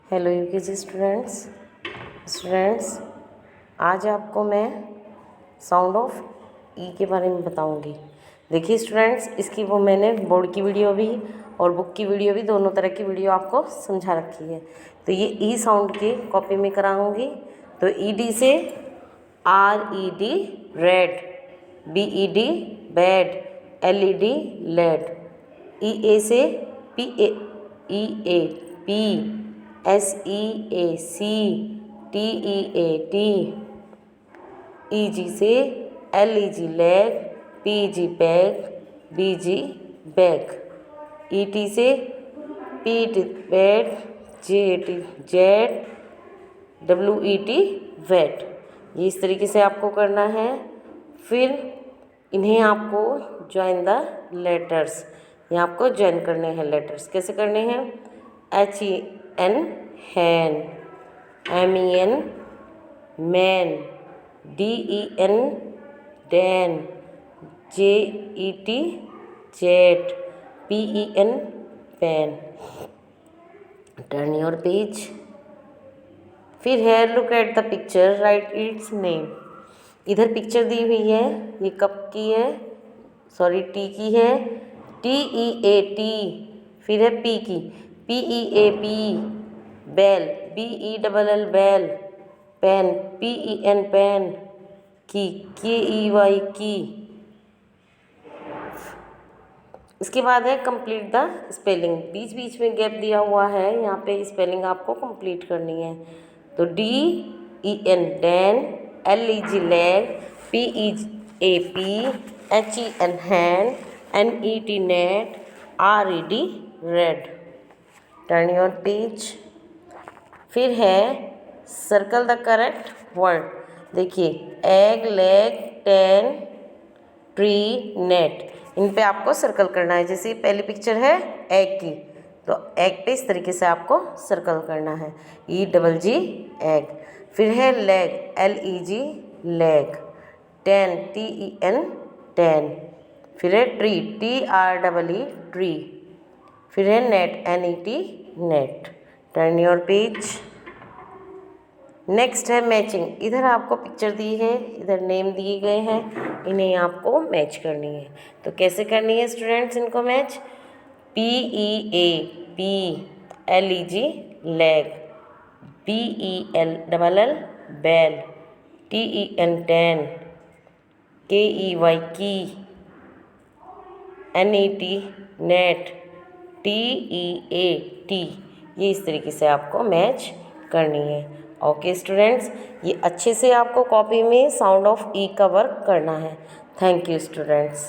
Hello UKG students, आज आपको मैं साउंड ऑफ ई के बारे में बताऊंगी। देखिए स्टूडेंट्स, इसकी वो मैंने बोर्ड की वीडियो भी और बुक की वीडियो भी, दोनों तरह की वीडियो आपको समझा रखी है। तो ये ई साउंड की कॉपी में कराऊंगी। तो ई डी से RED red, BED bed, LED led, EA से EAP, SEAC, TEAT, EG से LEG leg, PG peg, BG beg, ET से PET pet, JET jet, WET wet. ये इस तरीके से आपको करना है। फिर इन्हें आपको ज्वाइन द लेटर्स, ये आपको ज्वाइन करने हैं लेटर्स। कैसे करने हैं? HEN hen, MEN men, DEN den, JET jet, PEN pen. Turn your page. फिर है look at the picture, right its name. इधर पिक्चर दी हुई है, ये कप की है, सॉरी टी की है, TEAT। फिर है पी की, PEAP बैल, BELL बैल, पेन, PEN पेन, की, KEY की। इसके बाद है कंप्लीट द स्पेलिंग। बीच बीच में गैप दिया हुआ है, यहाँ पे स्पेलिंग आपको कंप्लीट करनी है। तो DEN den, LEG leg, PEAP, HEN hand, NET net, RED red. Turn your page. फिर है सर्कल द करेक्ट वर्ड। देखिए egg, leg, ten, tree, net, इन पे आपको सर्कल करना है। जैसे पहली पिक्चर है एग की, तो एग पे इस तरीके से आपको सर्कल करना है, EGG एग। फिर है leg, LEG leg, ten, TEN ten. फिर है ट्री, TREE ट्री। फिर है net, NET net. Turn your page. Next है मैचिंग। इधर आपको पिक्चर दी है, इधर नेम दिए गए हैं, इन्हें आपको मैच करनी है। तो कैसे करनी है स्टूडेंट्स इनको match? PEAP LEG lag, BELL बैल, TEN टैन, KEY की, NET नेट, TEAT। ये इस तरीके से आपको मैच करनी है। ओके स्टूडेंट्स, ये अच्छे से आपको कॉपी में साउंड ऑफ ई का वर्क करना है। Thank you students.